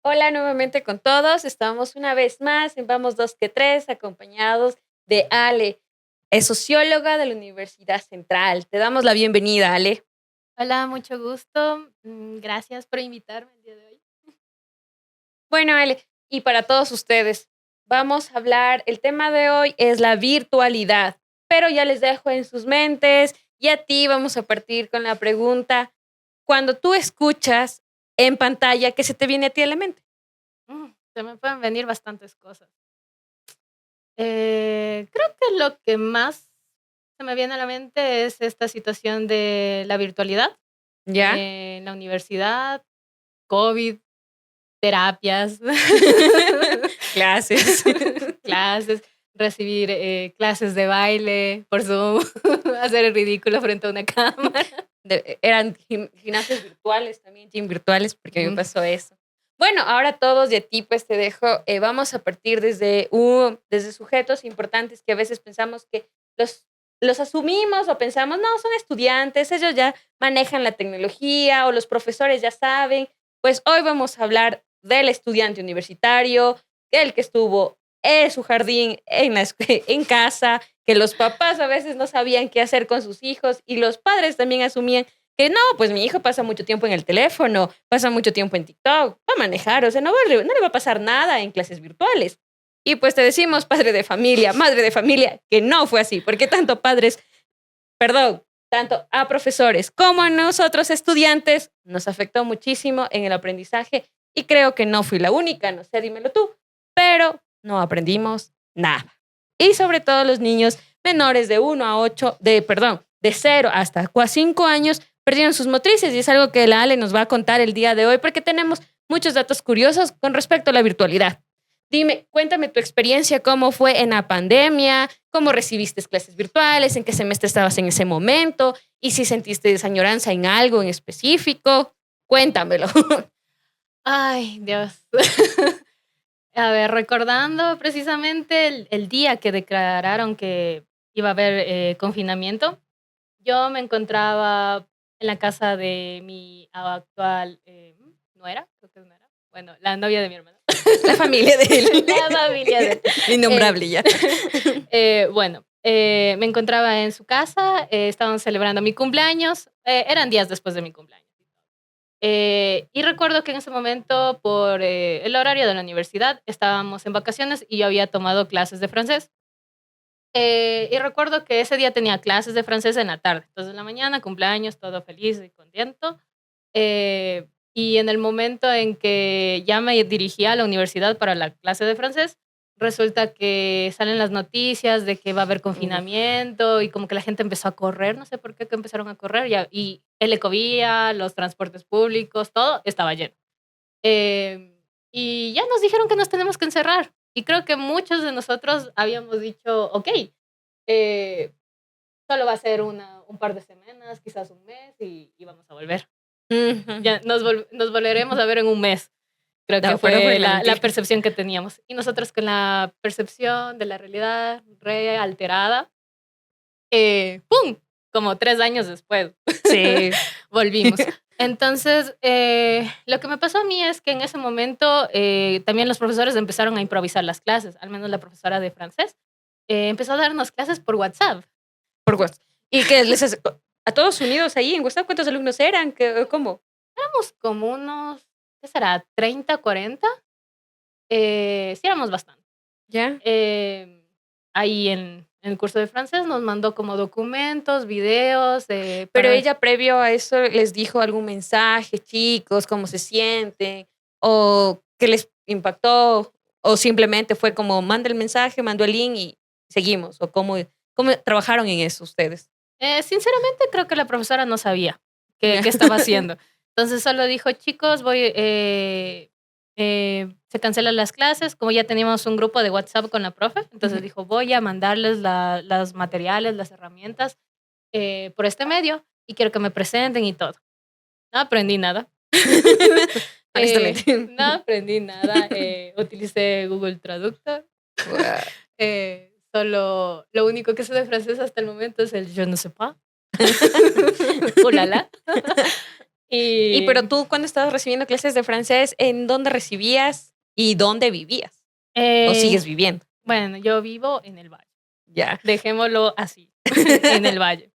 Hola nuevamente con todos. Estamos una vez más en Vamos Dos que Tres, acompañados de Ale, es socióloga de la Universidad Central. Te damos la bienvenida, Ale. Hola, mucho gusto. Gracias por invitarme el día de hoy. Bueno, Ale, y para todos ustedes, vamos a hablar, el tema de hoy es la virtualidad, pero ya les dejo en sus mentes y a ti vamos a partir con la pregunta, cuando tú escuchas en pantalla, ¿qué se te viene a ti a la mente? Se me pueden venir bastantes cosas. Creo que lo que más se me viene a la mente es esta situación de la virtualidad ¿Ya? en la universidad, COVID, terapias, Clases. clases, recibir clases de baile por Zoom, hacer el ridículo frente a una cámara. Eran gimnasios virtuales también, gym virtuales, porque a mí me Ujú. pasó eso. Bueno, ahora todos y a ti pues te dejo, vamos a partir desde sujetos importantes que a veces pensamos que los asumimos o pensamos, no, son estudiantes, ellos ya manejan la tecnología o los profesores ya saben. Pues hoy vamos a hablar del estudiante universitario, el que estuvo en su jardín, en casa, que los papás a veces no sabían qué hacer con sus hijos y los padres también asumían que no, pues mi hijo pasa mucho tiempo en el teléfono, pasa mucho tiempo en TikTok, va a manejar, o sea, no le va a pasar nada en clases virtuales. Y pues te decimos, padre de familia, madre de familia, que no fue así, porque tanto padres, perdón, tanto a profesores como a nosotros estudiantes, nos afectó muchísimo en el aprendizaje y creo que no fui la única, no sé, dímelo tú, pero no aprendimos nada. Y sobre todo los niños menores de 1 a 8, de 0 hasta 5 años, perdieron sus motrices y es algo que la Ale nos va a contar el día de hoy porque tenemos muchos datos curiosos con respecto a la virtualidad. Dime, cuéntame tu experiencia, cómo fue en la pandemia, cómo recibiste clases virtuales, en qué semestre estabas en ese momento y si sentiste desañoranza en algo en específico. Cuéntamelo. Ay, Dios. A ver, recordando precisamente el día que declararon que iba a haber confinamiento, yo me encontraba en la casa de mi actual nuera, creo que es nuera, bueno, la novia de mi hermana. La familia de él. La familia de él. Innombrable ya. Bueno, me encontraba en su casa, estaban celebrando mi cumpleaños, eran días después de mi cumpleaños. Y recuerdo que en ese momento, por el horario de la universidad, estábamos en vacaciones y yo había tomado clases de francés. Y recuerdo que ese día tenía clases de francés en la tarde. Entonces, en la mañana, cumpleaños, todo feliz y contento. Y en el momento en que ya me dirigía a la universidad para la clase de francés, resulta que salen las noticias de que va a haber confinamiento y como que la gente empezó a correr, no sé por qué que empezaron a correr, y el Ecovía, los transportes públicos, todo estaba lleno. Eh, y ya nos dijeron que nos tenemos que encerrar. Y creo que muchos de nosotros habíamos dicho, ok, eh, solo va a ser un par de semanas, quizás un mes y vamos a volver. Ya nos volveremos a ver en un mes. Creo que No, pero fue fue una la mentira. percepción que teníamos. Y nosotros con la percepción de la realidad realterada, ¡pum! Como 3 años después, Sí. volvimos. Entonces, lo que me pasó a mí es que en ese momento también los profesores empezaron a improvisar las clases, al menos la profesora de francés empezó a darnos clases por WhatsApp. Por WhatsApp. ¿Y que les hace, a todos unidos ahí en WhatsApp? ¿Cuántos alumnos eran? ¿Cómo? Éramos como unos, ¿qué será? 30, 40. Sí, éramos bastante. ¿Ya? Ahí en el curso de francés nos mandó como documentos, videos Pero para... ella previo a eso les dijo algún mensaje, chicos, cómo se sienten, o qué les impactó, o simplemente fue como manda el mensaje, mandó el link y seguimos, o cómo trabajaron en eso ustedes. Sinceramente creo que la profesora no sabía Ya. qué estaba haciendo. Entonces solo dijo, chicos, se cancelan las clases, como ya teníamos un grupo de WhatsApp con la profe, entonces Ujú. dijo, voy a mandarles los materiales, las herramientas por este medio y quiero que me presenten y todo. No aprendí nada. Honestamente. No aprendí nada. Utilicé Google Traductor. Guau. Solo lo único que sé de francés hasta el momento es el je ne sais pas. Ulala. Y pero Y tú cuando estabas recibiendo clases de francés, ¿en dónde recibías y dónde vivías? ¿O eh, sigues viviendo? bueno, yo vivo en el valle. Ya. Dejémoslo así, en el valle.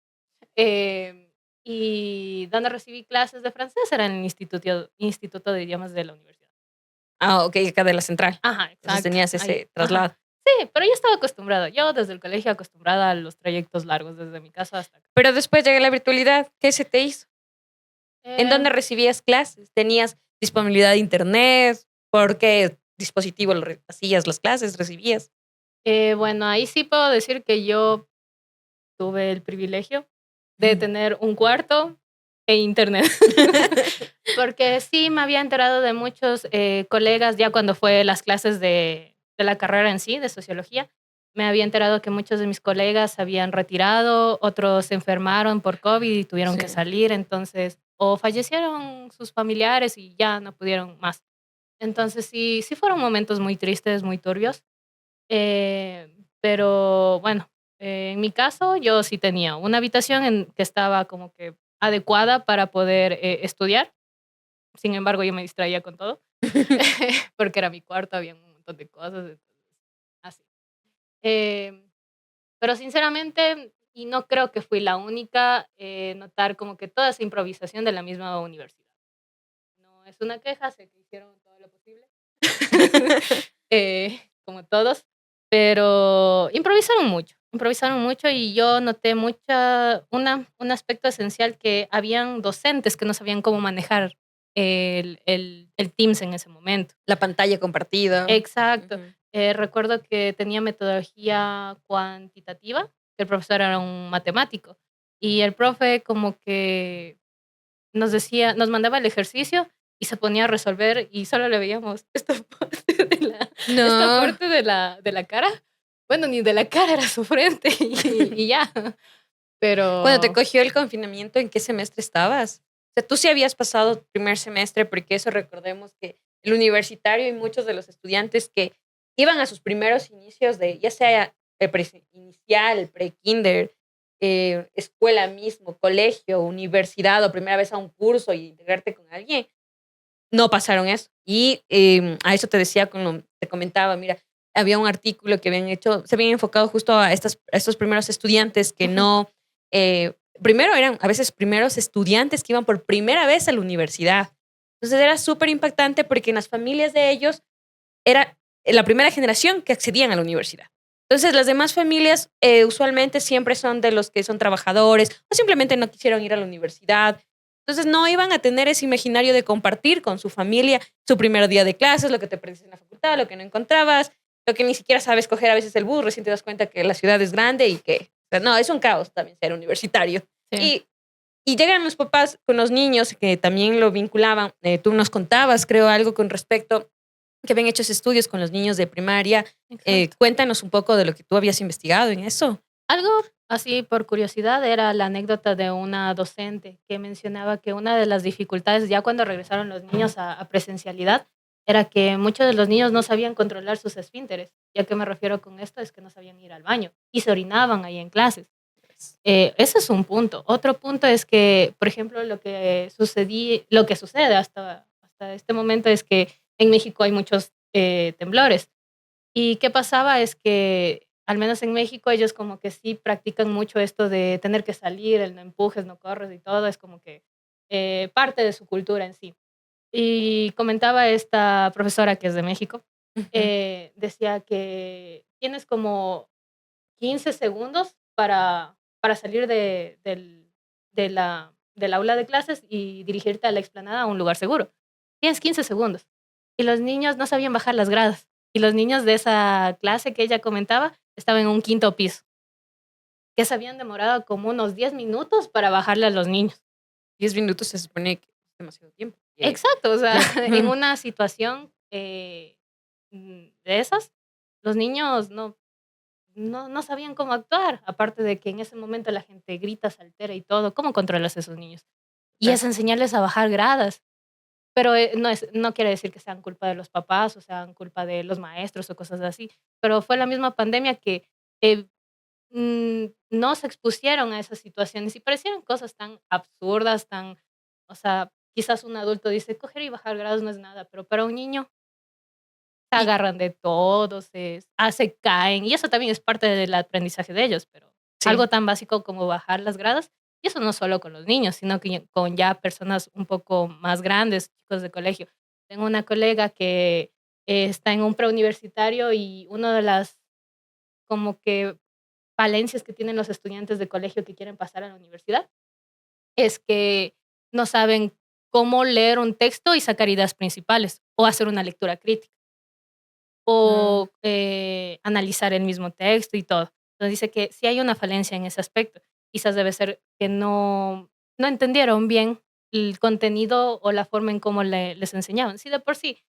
Eh, y donde recibí clases de francés era en el Instituto de Idiomas de la universidad. Ah, ok, acá de la central. Ajá, Entonces exacto. tenías Ahí, ese ajá. traslado. Sí, pero yo estaba acostumbrada. Yo desde el colegio acostumbrada a los trayectos largos desde mi casa hasta acá. Pero después llega la virtualidad. ¿Qué se te hizo? ¿En Eh, dónde recibías clases? ¿Tenías disponibilidad de internet? ¿Por qué dispositivo hacías las clases? ¿Recibías? bueno, ahí sí puedo decir que yo tuve el privilegio de tener un cuarto e internet. Porque sí me había enterado de muchos colegas ya cuando fue las clases de la carrera en sí, de sociología. Me había enterado que muchos de mis colegas se habían retirado, otros se enfermaron por COVID y tuvieron que Sí. salir, entonces, o fallecieron sus familiares y ya no pudieron más. Entonces sí, sí fueron momentos muy tristes, muy turbios. Pero bueno, en mi caso yo sí tenía una habitación que estaba como que adecuada para poder estudiar. Sin embargo, yo me distraía con todo, porque era mi cuarto, había un montón de cosas, entonces, así. Em, pero sinceramente, y no creo que fui la única, notar como que toda esa improvisación de la misma universidad. No es una queja, sé que hicieron todo lo posible, como todos, pero improvisaron mucho y yo noté un aspecto esencial que habían docentes que no sabían cómo manejar el Teams en ese momento. La pantalla compartida. Exacto. Ujú. Recuerdo que tenía metodología cuantitativa, que el profesor era un matemático, y el profe como que nos decía, nos mandaba el ejercicio y se ponía a resolver y solo le veíamos esta No. parte de la cara. Bueno, ni de la cara, era su frente y ya. Cuando te Pero cogió el confinamiento, ¿en qué semestre estabas? O sea, tú sí habías pasado primer semestre, porque eso recordemos que el universitario y muchos de los estudiantes que iban a sus primeros inicios de, ya sea el inicial, pre-kinder, escuela mismo, colegio, universidad o primera vez a un curso y integrarte con alguien, no pasaron eso. Y a eso te decía, te comentaba, mira, había un artículo que habían hecho, se habían enfocado justo a estos primeros estudiantes que ujú, no, primero eran a veces primeros estudiantes que iban por primera vez a la universidad. Entonces era súper impactante porque en las familias de ellos era la primera generación que accedían a la universidad. Entonces las demás familias usualmente siempre son de los que son trabajadores o simplemente no quisieron ir a la universidad. Entonces no iban a tener ese imaginario de compartir con su familia su primer día de clases, lo que te perdiste en la facultad, lo que no encontrabas, lo que ni siquiera sabes coger a veces el bus, recién te das cuenta que la ciudad es grande y que, o sea, no, es un caos también ser universitario. sí. Y, y llegan los papás con los niños que también lo vinculaban, tú nos contabas, creo, algo con respecto que habían hecho estudios con los niños de primaria. Exacto. Cuéntanos un poco de lo que tú habías investigado en eso. Algo así por curiosidad era la anécdota de una docente que mencionaba que una de las dificultades ya cuando regresaron los niños a presencialidad era que muchos de los niños no sabían controlar sus esfínteres. ¿Y a qué me refiero con esto? Es que no sabían ir al baño y se orinaban ahí en clases. Ese es un punto. Otro punto es que, por ejemplo, lo que sucede hasta este momento es que en México hay muchos temblores. ¿Y qué pasaba? Es que, al menos en México, ellos como que sí practican mucho esto de tener que salir, el no empujes, no corres y todo, es como que parte de su cultura en sí. Y comentaba esta profesora que es de México, Ujú. decía que tienes como 15 segundos para salir del aula de clases y dirigirte a la explanada a un lugar seguro. Tienes 15 segundos. Y los niños no sabían bajar las gradas. Y los niños de esa clase que ella comentaba estaban en un quinto piso, que se habían demorado como unos 10 minutos para bajarle a los niños. 10 minutos se supone que es demasiado tiempo. Exacto, o sea, Claro. en una situación de esas, los niños no sabían cómo actuar, aparte de que en ese momento la gente grita, se altera y todo. ¿Cómo controlas a esos niños? Y es Claro. enseñarles a bajar gradas. Pero no quiere decir que sean culpa de los papás o sean culpa de los maestros o cosas así. Pero fue la misma pandemia que eh, no se expusieron a esas situaciones y parecieron cosas tan absurdas, tan, o sea, quizás un adulto dice, coger y bajar grados no es nada, pero para un niño se Y agarran de todo, se caen, y eso también es parte del aprendizaje de ellos, pero sí. algo tan básico como bajar las gradas, y eso no solo con los niños, sino que con ya personas un poco más grandes, chicos de colegio. Tengo una colega que está en un preuniversitario y una de las como que falencias que tienen los estudiantes de colegio que quieren pasar a la universidad es que no saben cómo leer un texto y sacar ideas principales o hacer una lectura crítica Mm, o analizar el mismo texto y todo. Entonces dice que si hay una falencia en ese aspecto. Quizás debe ser que no entendieron bien el contenido o la forma en cómo les enseñaban. Si de por sí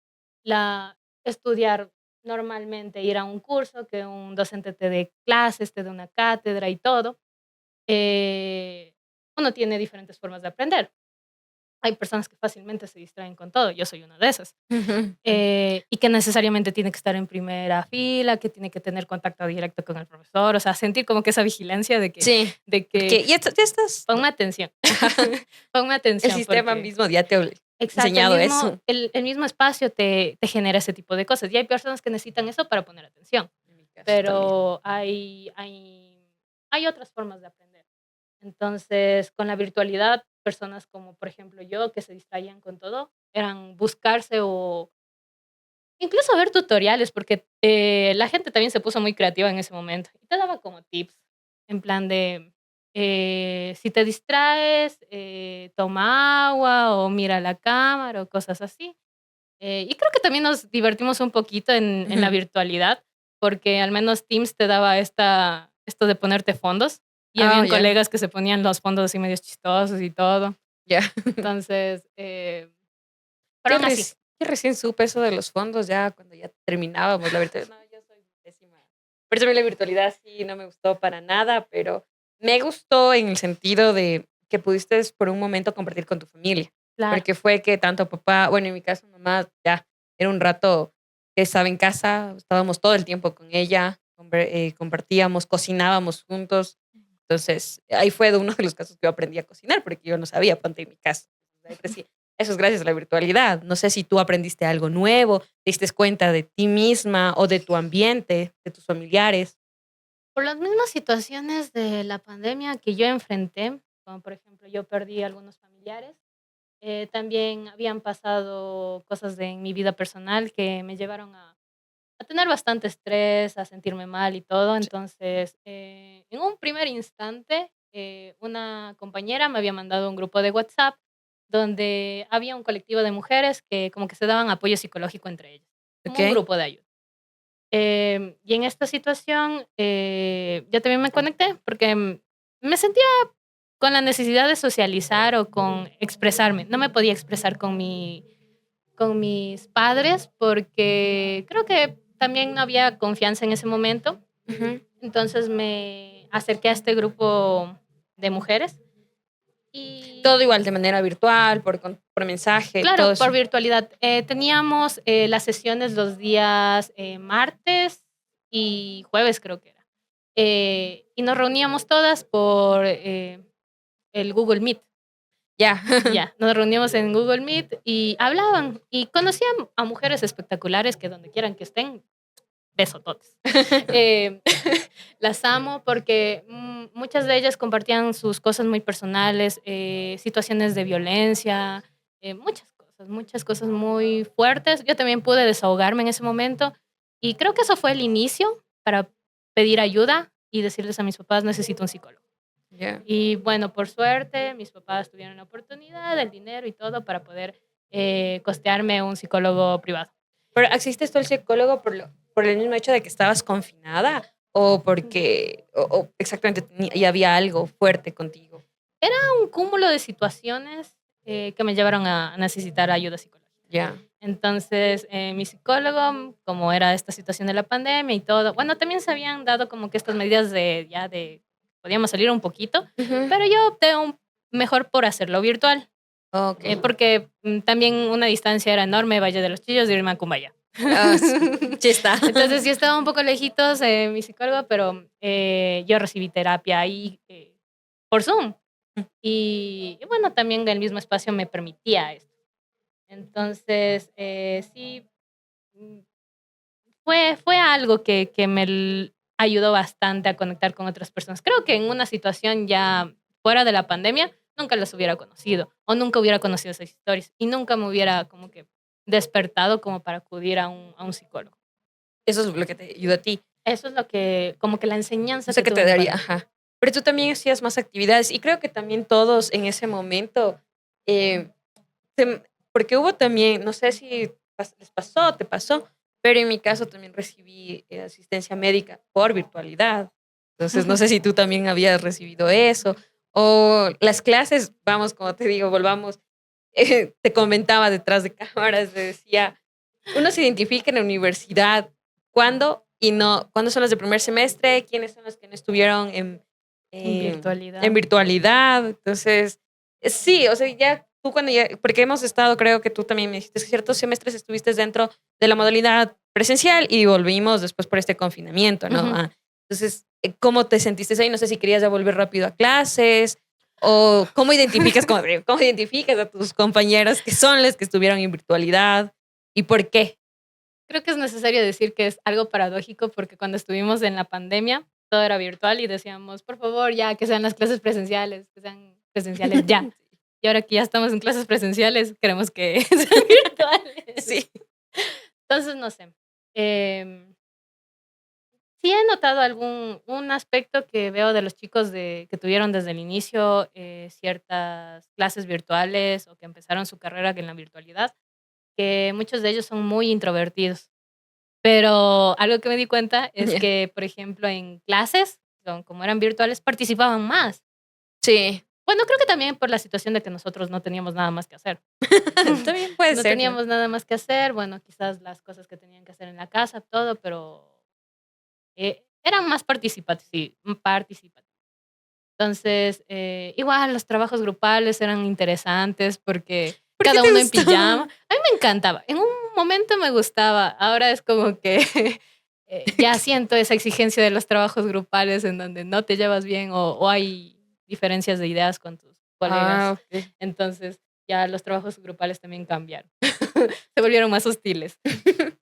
estudiar normalmente, ir a un curso, que un docente te dé clases, te dé una cátedra y todo, eh, uno tiene diferentes formas de aprender. Hay personas que fácilmente se distraen con todo, yo soy una de esas. ujú. Y que necesariamente tiene que estar en primera fila, que tiene que tener contacto directo con el profesor, o sea, sentir como que esa vigilancia Sí, de que porque ya estás, ponme atención, ponme el atención, sistema porque mismo ya te ha exacto, enseñado eso. el mismo espacio te genera ese tipo de cosas. Y hay personas que necesitan eso para poner atención, En mi caso también. pero hay otras formas de aprender. Entonces, con la virtualidad, personas como, por ejemplo, yo, que se distraían con todo, eran buscarse o incluso ver tutoriales, porque la gente también se puso muy creativa en ese momento. Y te daba como tips, en plan de, si te distraes, toma agua o mira la cámara o cosas así. Y creo que también nos divertimos un poquito en la Ujú. virtualidad, porque al menos Teams te daba esto de ponerte fondos. Y Ah, habían ya, colegas que se ponían los fondos así medios chistosos y todo. ya. Entonces, pero Yo, aún así. yo recién supe eso de los fondos ya cuando ya terminábamos la virtualidad. No, yo soy pésima. Por eso a mí la virtualidad sí no me gustó para nada, pero me gustó en el sentido de que pudiste por un momento compartir con tu familia. Claro. Porque fue que tanto papá, bueno, en mi caso mamá, ya era un rato que estaba en casa, estábamos todo el tiempo con ella, compartíamos, cocinábamos juntos. Entonces, ahí fue de uno de los casos que yo aprendí a cocinar, porque yo no sabía, ponte en mi casa. Ahí eso es gracias a la virtualidad. No sé si tú aprendiste algo nuevo, te diste cuenta de ti misma o de tu ambiente, de tus familiares. Por las mismas situaciones de la pandemia que yo enfrenté, como por ejemplo yo perdí algunos familiares, también habían pasado cosas en mi vida personal que me llevaron a tener bastante estrés, a sentirme mal y todo. Sí. Entonces, en un primer instante, una compañera me había mandado un grupo de WhatsApp donde había un colectivo de mujeres que como que se daban apoyo psicológico entre ellas, como un ¿Ok? grupo de ayuda. Y en esta situación, yo también me conecté porque me sentía con la necesidad de socializar o con expresarme. No me podía expresar con mis padres porque creo que también no había confianza en ese momento. Ujú. Entonces me acerqué a este grupo de mujeres Todo igual, y de manera virtual, por mensaje, todo claro, por eso. virtualidad. Teníamos las sesiones los días martes y jueves, creo que era. Y nos reuníamos todas por el Google Meet. Ya. Ya, nos reuníamos en Google Meet y hablaban. Y conocían a mujeres espectaculares que donde quieran que estén, besototes. Eh, las amo porque muchas de ellas compartían sus cosas muy personales, situaciones de violencia, muchas cosas muy fuertes. Yo también pude desahogarme en ese momento y creo que eso fue el inicio para pedir ayuda y decirles a mis papás, necesito un psicólogo. Ya. Y bueno, por suerte, mis papás tuvieron la oportunidad, el dinero y todo para poder costearme un psicólogo privado. Pero, ¿asistes tú al psicólogo por el mismo hecho de que estabas confinada o porque, o exactamente y había algo fuerte contigo? Un cúmulo de situaciones que me llevaron a necesitar ayuda psicológica. Ya. Entonces, mi psicólogo, como era esta situación de la pandemia y todo, bueno, también se habían dado como que estas medidas podíamos salir un poquito, Ujú. pero yo opté mejor por hacerlo virtual, Okey. porque también una distancia era enorme, Valle de los Chillos, de irme a Cumbaya. Ah, sí, sí está. Entonces sí estaba un poco lejitos mi psicólogo, pero yo recibí terapia ahí por Zoom. y bueno, también el mismo espacio me permitía esto. Entonces, sí, mm, fue algo que ayudó bastante a conectar con otras personas. Creo que en una situación ya fuera de la pandemia, nunca las hubiera conocido o nunca hubiera conocido esas historias y nunca me hubiera como que despertado como para acudir a un psicólogo. Eso es lo que te ayuda a ti. Eso es lo que, como que la No enseñanza sé que qué tuve te en daría, pandemia. ajá. Pero tú también hacías más actividades y creo que también todos en ese momento, eh, porque hubo también, no sé si les pasó, te pasó, pero en mi caso también recibí asistencia médica por virtualidad. Entonces, no sé si tú también habías recibido eso. O las clases, vamos, como te digo, volvamos, te comentaba detrás de cámaras, te decía, uno se identifica en la universidad cuándo y no, cuándo son los de primer semestre, quiénes son los que no estuvieron En en virtualidad. virtualidad. Entonces, sí, o sea, ya tú cuando ya, porque hemos estado, creo que tú también me dijiste que ciertos semestres estuviste dentro de la modalidad presencial y volvimos después por este confinamiento, ¿no? Ujú. Entonces, ¿cómo te sentiste ahí? No sé si querías ya volver rápido a clases o cómo identificas a tus compañeros que son los que estuvieron en virtualidad y por qué. Creo que es necesario decir que es algo paradójico porque cuando estuvimos en la pandemia, todo era virtual y decíamos, por favor, ya que sean las clases presenciales, que sean presenciales ya. Y ahora que ya estamos en clases presenciales, queremos que sean virtuales. Sí. Entonces, no sé. Sí he notado un aspecto que veo de los chicos que tuvieron desde el inicio ciertas clases virtuales o que empezaron su carrera en la virtualidad, que muchos de ellos son muy introvertidos. Pero algo que me di cuenta es Ya. que, por ejemplo, en clases, como eran virtuales, participaban más. Sí. Bueno, creo que también por la situación de que nosotros no teníamos nada más que hacer. También puede No ser, ¿no? teníamos nada más que hacer, bueno, quizás las cosas que tenían que hacer en la casa, todo, pero eran más participativos. Entonces, igual los trabajos grupales eran interesantes porque ¿Por qué cada te uno en pijama. gustaba? A mí me encantaba. En un momento me gustaba. Ahora es como que ya siento esa exigencia de los trabajos grupales en donde no te llevas bien o hay diferencias de ideas con tus Ah, colegas. ok. Entonces, ya los trabajos grupales también cambiaron. Se volvieron más hostiles. Se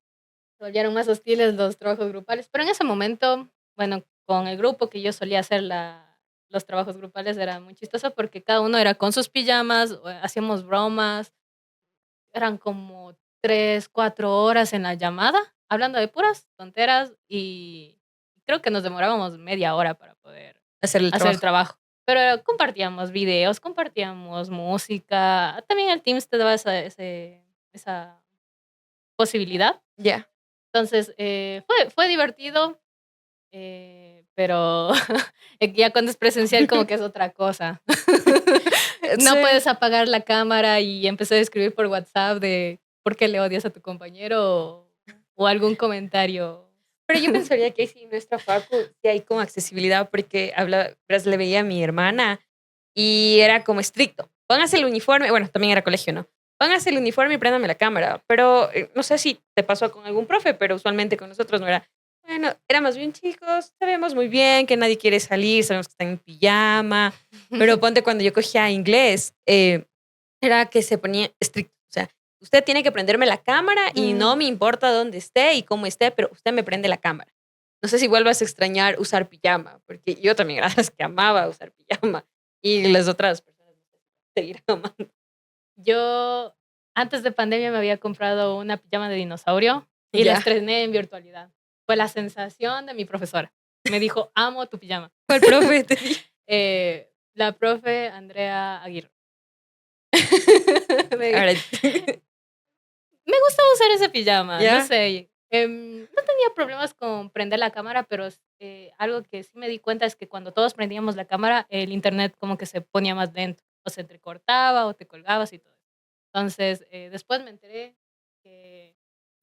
volvieron más hostiles los trabajos grupales. Pero en ese momento, bueno, con el grupo que yo solía hacer los trabajos grupales era muy chistoso porque cada uno era con sus pijamas, hacíamos bromas, eran como 3, 4 horas en la llamada, hablando de puras tonteras y creo que nos demorábamos media hora para poder Hacer el hacer el trabajo. trabajo. Pero compartíamos videos, compartíamos música, también el Teams te daba esa posibilidad. Ya. Entonces, fue divertido, pero ya cuando es presencial como que es otra cosa. No Sí. puedes apagar la cámara y empezar a escribir por WhatsApp de por qué le odias a tu compañero o algún comentario. Pero yo pensaría que sí, nuestra facu, sí hay como accesibilidad porque le veía a mi hermana y era como estricto. Póngase el uniforme, bueno, también era colegio, ¿no? Póngase el uniforme y préndame la cámara. Pero no sé si te pasó con algún profe, pero usualmente con nosotros no era. Bueno, era más bien chicos, sabemos muy bien que nadie quiere salir, sabemos que están en pijama, pero ponte cuando yo cogía inglés, era que se ponía estricto. O sea, usted tiene que prenderme la cámara y no Mm, me importa dónde esté y cómo esté, pero usted me prende la cámara. No sé si vuelvas a extrañar usar pijama, porque yo también era de las que amaba usar pijama y las otras personas seguirán amando. Yo antes de pandemia me había comprado una pijama de dinosaurio y la Ya. estrené en virtualidad. Fue la sensación de mi profesora. Me dijo, amo tu pijama. ¿Cuál profe te dijo? La profe Andrea Aguirre. Me, Ahora, me gustaba usar ese pijama, no ya, sé. No tenía problemas con prender la cámara, pero algo que sí me di cuenta es que cuando todos prendíamos la cámara, el internet como que se ponía más lento, o se entrecortaba o te colgabas y todo. Entonces, después me enteré que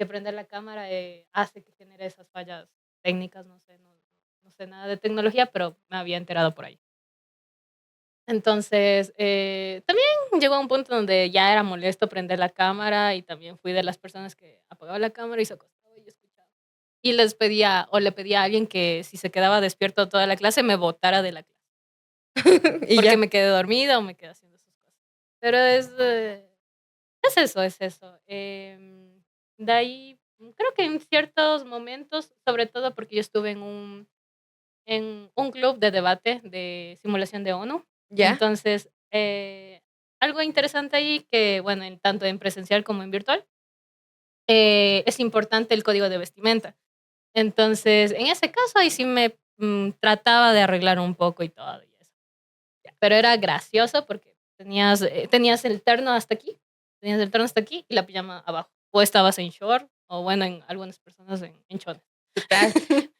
prender la cámara hace que genere esas fallas técnicas, no sé, no sé nada de tecnología, pero me había enterado por ahí. Entonces, también llegó a un punto donde ya era molesto prender la cámara y también fui de las personas que apagaba la cámara y se acostaba y yo escuchaba. Y les pedía o le pedía a alguien que si se quedaba despierto toda la clase me botara de la clase. Y porque ya. me quedé dormida o me quedé haciendo sus cosas. Pero es eso, es eso. De ahí, creo que en ciertos momentos, sobre todo porque yo estuve en un club de debate de simulación de ONU. ¿Ya? Entonces, algo interesante ahí que, bueno, tanto en presencial como en virtual, es importante el código de vestimenta. Entonces, en ese caso, ahí sí me trataba de arreglar un poco y todo. Y eso. Pero era gracioso porque tenías el terno hasta aquí, tenías el terno hasta aquí y la pijama abajo. O estabas en short, o bueno, en algunas personas en chores. Total.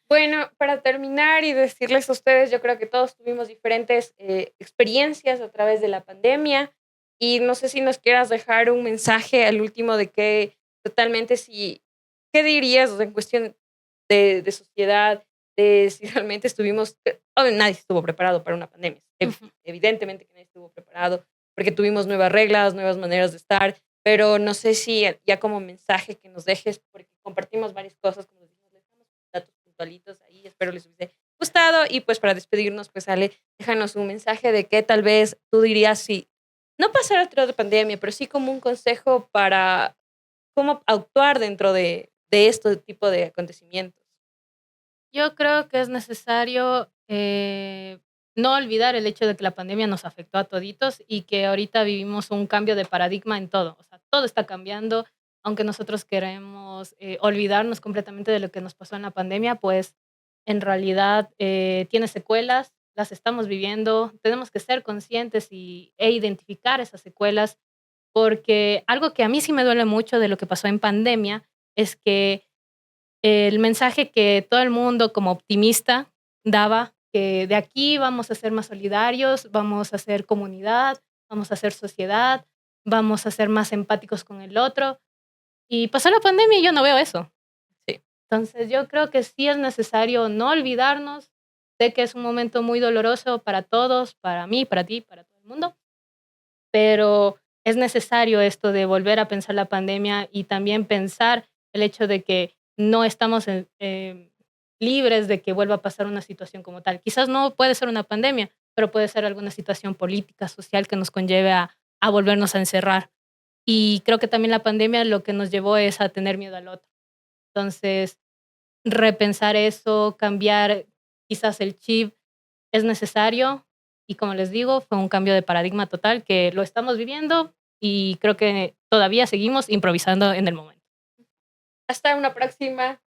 Bueno, para terminar y decirles a ustedes, yo creo que todos tuvimos diferentes experiencias a través de la pandemia y no sé si nos quieras dejar un mensaje al último de que totalmente si, ¿qué dirías, o sea, en cuestión de sociedad, de si realmente estuvimos, nadie estuvo preparado para una pandemia, Ujú. evidentemente que nadie estuvo preparado porque tuvimos nuevas reglas, nuevas maneras de estar, pero no sé si ya como mensaje que nos dejes, porque compartimos varias cosas, como dijimos, les damos datos puntualitos ahí, espero les hubiese gustado y pues para despedirnos, pues Ale, déjanos un mensaje de qué tal vez tú dirías si no pasar otra pandemia, pero sí como un consejo para cómo actuar dentro de este tipo de acontecimientos. Yo creo que es necesario no olvidar el hecho de que la pandemia nos afectó a toditos y que ahorita vivimos un cambio de paradigma en todo. O sea, todo está cambiando. Aunque nosotros queremos olvidarnos completamente de lo que nos pasó en la pandemia, pues en realidad tiene secuelas, las estamos viviendo. Tenemos que ser conscientes e identificar esas secuelas, porque algo que a mí sí me duele mucho de lo que pasó en pandemia es que el mensaje que todo el mundo como optimista daba, que de aquí vamos a ser más solidarios, vamos a ser comunidad, vamos a ser sociedad, vamos a ser más empáticos con el otro. Y pasó la pandemia y yo no veo eso. Sí. Entonces yo creo que sí es necesario no olvidarnos de que es un momento muy doloroso para todos, para mí, para ti, para todo el mundo, pero es necesario esto de volver a pensar la pandemia y también pensar el hecho de que no estamos libres de que vuelva a pasar una situación como tal. Quizás no puede ser una pandemia, pero puede ser alguna situación política, social que nos conlleve a volvernos a encerrar. Y creo que también la pandemia lo que nos llevó es a tener miedo al otro. Entonces, repensar eso, cambiar quizás el chip es necesario y como les digo, fue un cambio de paradigma total que lo estamos viviendo y creo que todavía seguimos improvisando en el momento. Hasta una próxima.